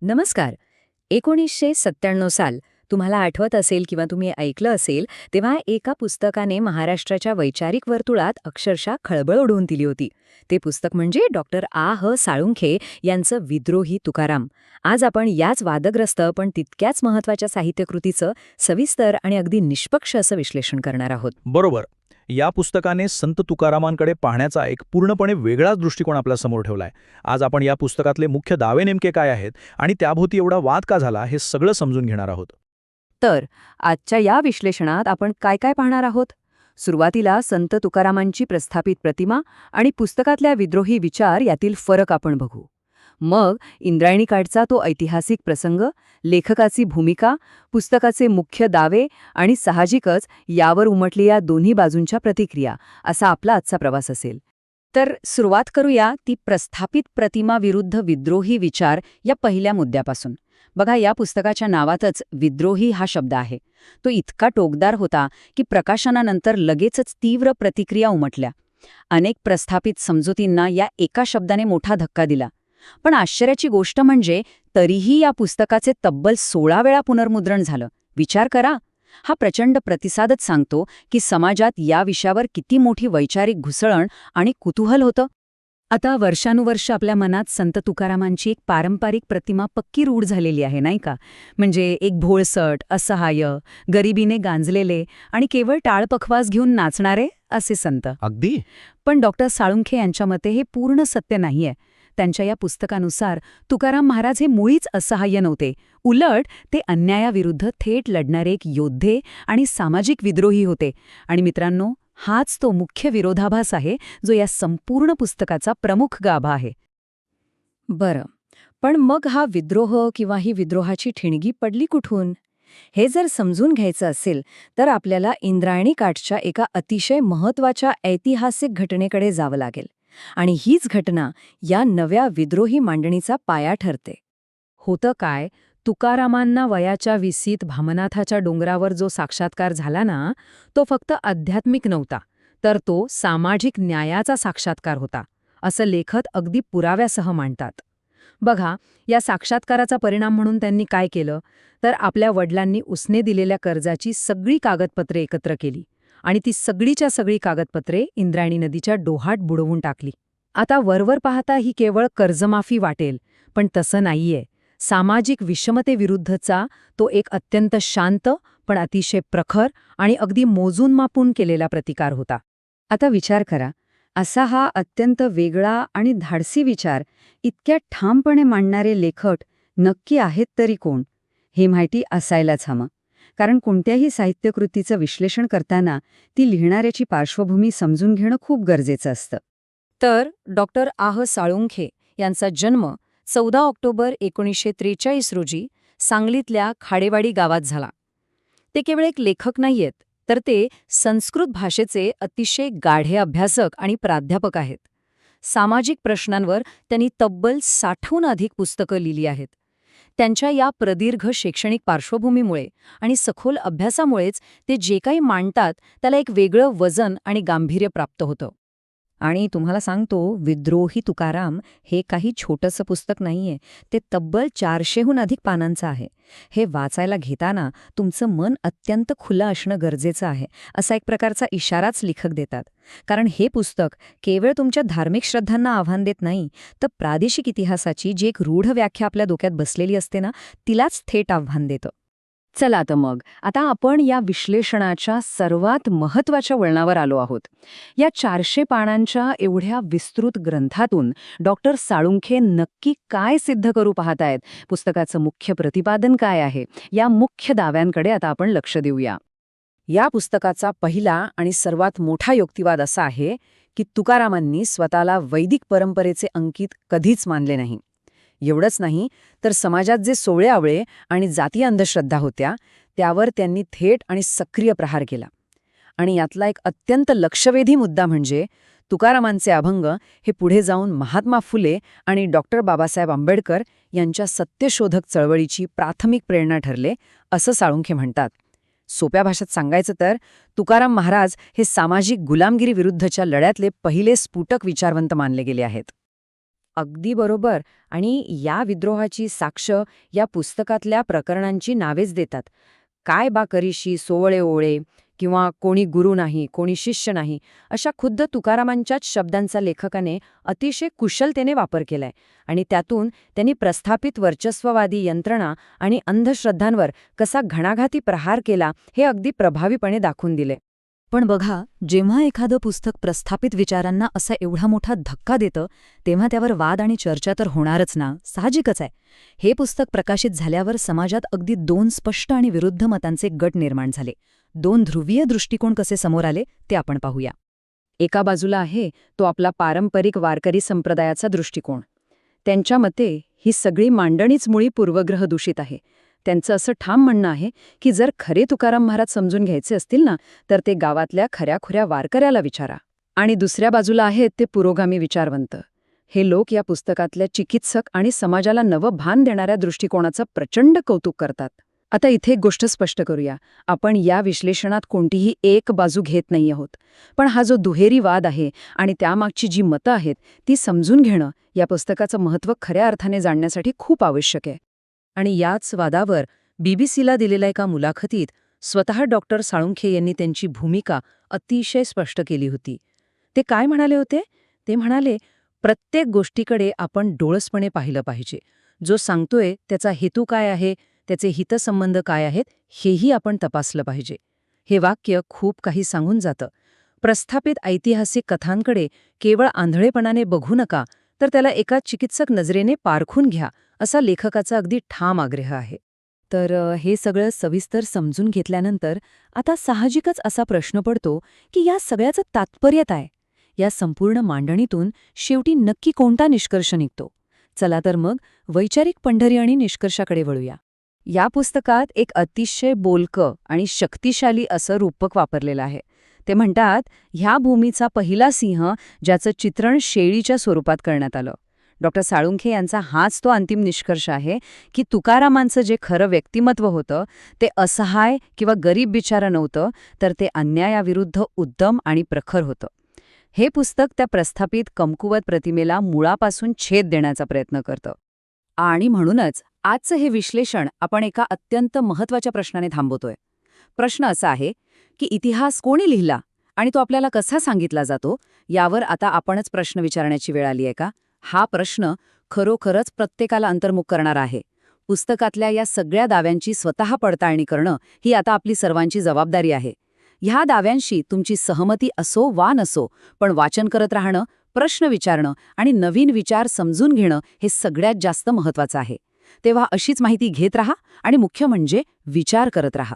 नमस्कार. 1997 साल तुम्हाला आठवत असेल किंवा तुम्ही ऐकलं असेल तेव्हा एका पुस्तकाने महाराष्ट्राच्या वैचारिक वर्तुळात अक्षरशः खळबळ उडवून दिली होती. ते पुस्तक म्हणजे डॉक्टर साळुंखे यांचं विद्रोही तुकाराम. आज आपण याच वादग्रस्त पण तितक्याच महत्वाच्या साहित्यकृतीचं सविस्तर आणि अगदी निष्पक्ष असं विश्लेषण करणार आहोत. बरोबर. या पुस्तकाने संत तुकारामांकडे पाहण्याचा एक पूर्णपणे वेगळाच दृष्टिकोन आपल्या समोर ठेवलाय. आज आपण या पुस्तकातले मुख्य दावे नेमके काय आहेत आणि त्याभोवती एवढा वाद का झाला हे सगळं समजून घेणार आहोत. तर आजच्या या विश्लेषणात आपण काय काय पाहणार आहोत? सुरुवातीला संत तुकारामांची प्रस्थापित प्रतिमा आणि पुस्तकातल्या विद्रोही विचार यातील फरक आपण बघू. मग इंद्रायणी काठचा तो ऐतिहासिक प्रसंग, लेखकाची भूमिका, पुस्तकाचे मुख्य दावे आणि साहजिकच यावर उमटलेल्या दोन्ही बाजूंच्या प्रतिक्रिया असा आपला आजचा प्रवास असेल. तर सुरुवात करूया ती प्रस्थापित प्रतिमा विरुद्ध विद्रोही विचार या पहिल्या मुद्द्यापासून. बघा, या पुस्तकाच्या नावातच विद्रोही हा शब्द आहे. तो इतका टोकदार होता की प्रकाशनानंतर लगेचच तीव्र प्रतिक्रिया उमटल्या. अनेक प्रस्थापित समजुतींना या एका शब्दाने मोठा धक्का दिला. पण आश्चर्याची गोष्ट म्हणजे तरीही या पुस्तकाचे तब्बल 16 वेळा पुनर्मुद्रण झालं. विचार करा. हा प्रचंड प्रतिसादच सांगतो की समाजात या विषयावर किती मोठी वैचारिक घुसळण आणि कुतूहल होतं. आता वर्षानुवर्ष आपल्या मनात संत तुकारामांची एक पारंपरिक प्रतिमा पक्की रूढ झालेली आहे, नाही का? म्हणजे एक भोळसट, असहाय्य, गरिबीने गांजलेले आणि केवळ टाळपखवास घेऊन नाचणारे असे संत. अगदी. पण डॉक्टर साळुंखे यांच्या मते हे पूर्ण सत्य नाहीये. त्यांच्या या पुस्तकानुसार तुकाराम महाराज हे मुळीच असहाय्य नव्हते. उलट ते अन्यायाविरुद्ध थेट लढणारे एक योद्धे आणि सामाजिक विद्रोही होते. आणि मित्रांनो, हाच तो मुख्य विरोधाभास आहे जो या संपूर्ण पुस्तकाचा प्रमुख गाभा आहे. बरं, पण मग हा विद्रोह किंवा ही विद्रोहाची ठिणगी पडली कुठून? हे जर समजून घ्यायचं असेल तर आपल्याला इंद्रायणी काठच्या एका अतिशय महत्वाच्या ऐतिहासिक घटनेकडे जावं लागेल. आणि हीच घटना या नव्या विद्रोही मांडणीचा पाया ठरते. होतं काय, तुकारामांना वयाच्या 20ीत भामनाथाच्या डोंगरावर जो साक्षात्कार झाला ना, तो फक्त आध्यात्मिक नव्हता, तर तो सामाजिक न्यायाचा साक्षात्कार होता, असं लेखक अगदी पुराव्यासह मांडतात. बघा, या साक्षात्काराचा परिणाम म्हणून त्यांनी काय केलं, तर आपल्या वडिलांनी उसने दिलेल्या कर्जाची सगळी कागदपत्रे एकत्र केली आणि ती सगळीच्या सगळी कागदपत्रे इंद्रायणी नदीच्या डोहात बुडवून टाकली. आता वरवर पाहता ही केवळ कर्जमाफी वाटेल, पण तसं नाहीये. सामाजिक विषमतेविरुद्धचा तो एक अत्यंत शांत पण अतिशय प्रखर आणि अगदी मोजून मापून केलेला प्रतिकार होता. आता विचार करा, असा हा अत्यंत वेगळा आणि धाडसी विचार इतक्या ठामपणे मांडणारे लेखक नक्की आहेत तरी कोण, हे माहिती असायलाच हवं. कारण कोणत्याही साहित्यकृतीचं विश्लेषण करताना ती लिहिणाऱ्याची पार्श्वभूमी समजून घेणं खूप गरजेचं असतं. तर डॉक्टर साळुंखे यांचा जन्म 14 ऑक्टोबर 1943 रोजी सांगलीतल्या खाडेवाडी गावात झाला. ते केवळ एक लेखक नाहीयेत, तर ते संस्कृत भाषेचे अतिशय गाढे अभ्यासक आणि प्राध्यापक आहेत. सामाजिक प्रश्नांवर त्यांनी तब्बल 60हून अधिक पुस्तकं लिहिली आहेत. त्यांच्या या प्रदीर्घ शैक्षणिक पार्श्वभूमीमुळे आणि सखोल अभ्यासामुळेच ते जे काही मांडतात त्याला एक वेगळं वजन आणि गांभीर्य प्राप्त होतं. आणि तुम्हाला सांगतो, विद्रोही तुकाराम हे काही छोटंसं पुस्तक नाहीये. ते तब्बल 400हून अधिक पानांचं आहे. हे वाचायला घेताना तुमचं मन अत्यंत खुलं असणं गरजेचं आहे, असा एक प्रकारचा इशाराच लेखक देतात. कारण हे पुस्तक केवळ तुमच्या धार्मिक श्रद्धांना आव्हान देत नाही, तर प्रादेशिक इतिहासाची जी एक रूढ व्याख्या आपल्या डोक्यात बसलेली असते ना, तिलाच थेट आव्हान देतं. चला तर मग, आता आपण या विश्लेषणाच्या सर्वात महत्त्वाच्या वळणावर आलो आहोत. या 400 पानांच्या एवढ्या विस्तृत ग्रंथातून डॉक्टर साळुंखे नक्की काय सिद्ध करू पाहतायत, पुस्तकाचं मुख्य प्रतिपादन काय आहे, या मुख्य दाव्यांकडे आता आपण लक्ष देऊया. या पुस्तकाचा पहिला आणि सर्वात मोठा युक्तिवाद असा आहे की तुकारामांनी स्वतःला वैदिक परंपरेचे अंकित कधीच मानले नाही. एवढंच नाही, तर समाजात जे सोवळे-आवळे आणि जातीय अंधश्रद्धा होत्या त्यावर त्यांनी थेट आणि सक्रिय प्रहार केला. आणि यातला एक अत्यंत लक्षवेधी मुद्दा म्हणजे तुकारामांचे अभंग हे पुढे जाऊन महात्मा फुले आणि डॉक्टर बाबासाहेब आंबेडकर यांच्या सत्यशोधक चळवळीची प्राथमिक प्रेरणा ठरले, असं साळुंखे म्हणतात. सोप्या भाषेत सांगायचं तर तुकाराम महाराज हे सामाजिक गुलामगिरी विरुद्धच्या लढ्यातले पहिले स्फुटक विचारवंत मानले गेले आहेत. अगदी बरोबर. आणि या विद्रोहाची साक्ष या पुस्तकातल्या प्रकरणांची नावेच देतात. काय बा करीशी सोवळे ओळे किंवा कोणी गुरु नाही, कोणी शिष्य नाही, अशा खुद्द तुकारामांच्याच शब्दांचा लेखकाने अतिशय कुशलतेने वापर केलाय. आणि त्यातून त्यांनी प्रस्थापित वर्चस्ववादी यंत्रणा आणि अंधश्रद्धांवर कसा घणाघाती प्रहार केला हे अगदी प्रभावीपणे दाखवून दिले. पण बघा, जेव्हा एखादं पुस्तक प्रस्थापित विचारांना असा एवढा मोठा धक्का देतं, तेव्हा त्यावर वाद आणि चर्चा तर होणारच ना, साहजिकच आहे. हे पुस्तक प्रकाशित झाल्यावर समाजात अगदी 2 स्पष्ट आणि विरुद्ध मतांचे गट निर्माण झाले. 2 ध्रुवीय दृष्टिकोन कसे समोर आले ते आपण पाहूया. एका बाजूला आहे तो आपला पारंपरिक वारकरी संप्रदायाचा दृष्टिकोन. त्यांच्या मते ही सगळी मांडणीच मुळी पूर्वग्रह दूषित आहे. त्यांचं असं ठाम म्हणणं आहे की जर खरे तुकाराम महाराज समजून घ्यायचे असतील ना, तर ते गावातल्या खऱ्याखुऱ्या वारकऱ्याला विचारा. आणि दुसऱ्या बाजूला आहेत ते पुरोगामी विचारवंत. हे लोक या पुस्तकातल्या चिकित्सक आणि समाजाला नवं भान देणाऱ्या दृष्टिकोनाचं प्रचंड कौतुक करतात. आता इथे एक गोष्ट स्पष्ट करूया. आपण या विश्लेषणात कोणतीही एक बाजू घेत नाही आहोत. पण हा जो दुहेरी वाद आहे आणि त्यामागची जी मतं आहेत ती समजून घेणं या पुस्तकाचं महत्त्व खऱ्या अर्थाने जाणण्यासाठी खूप आवश्यक आहे. आणि याच वादावर बीबीसीला दिलेल्या एका मुलाखतीत स्वतः डॉक्टर साळुंखे यांनी त्यांची भूमिका अतिशय स्पष्ट केली होती. ते काय म्हणाले होते? ते म्हणाले, प्रत्येक गोष्टीकडे आपण डोळसपणे पाहिलं पाहिजे. जो सांगतोय त्याचा हेतू काय आहे, त्याचे हितसंबंध काय आहेत, हेही आपण तपासलं पाहिजे. हे वाक्य खूप काही सांगून जातं. प्रस्थापित ऐतिहासिक कथांकडे केवळ आंधळेपणाने बघू नका, तर त्याला एका चिकित्सक नजरेने पारखून घ्या, असा लेखकाचा अगदी ठाम आग्रह आहे. तर हे सगळं सविस्तर समजून घेतल्यानंतर आता साहजिकच असा प्रश्न पडतो की या सगळ्याचं तात्पर्य काय? या संपूर्ण मांडणीतून शेवटी नक्की कोणता निष्कर्ष निघतो? चला तर मग वैचारिक पंढरी आणि निष्कर्षाकडे वळूया. या पुस्तकात एक अतिशय बोलकं आणि शक्तिशाली असं रूपक वापरलेलं आहे. ते म्हणतात, ह्या भूमीचा पहिला सिंह ज्याचं चित्रण शेळीच्या स्वरूपात करण्यात आलं. डॉक्टर साळुंखे यांचा हाच तो अंतिम निष्कर्ष आहे की तुकारामांचं जे खरं व्यक्तिमत्व होतं ते असहाय किंवा गरीब बिचारं नव्हतं, तर ते अन्यायाविरुद्ध उद्दम आणि प्रखर होतं. हे पुस्तक त्या प्रस्थापित कमकुवत प्रतिमेला मुळापासून छेद देण्याचा प्रयत्न करतं. आणि म्हणूनच आजचं हे विश्लेषण आपण एका अत्यंत महत्त्वाच्या प्रश्नाने थांबवतोय. प्रश्न असा आहे की इतिहास कोणी लिहिला आणि तो आपल्याला कसा सांगितला जातो, यावर आता आपणच प्रश्न विचारण्याची वेळ आली आहे का? हा प्रश्न खरोखरच प्रत्येकाला अंतर्मुख करणारा आहे. पुस्तकातल्या या सगळ्या दाव्यांची स्वतः पडताळणी करणं ही आता आपली सर्वांची जबाबदारी आहे. ह्या दाव्यांशी तुमची सहमती असो वा नसो, पण वाचन करत राहणं, प्रश्न विचारणं आणि नवीन विचार समजून घेणं हे सगळ्यात जास्त महत्त्वाचं आहे. तेव्हा अशीच माहिती घेत राहा आणि मुख्य म्हणजे विचार करत राहा.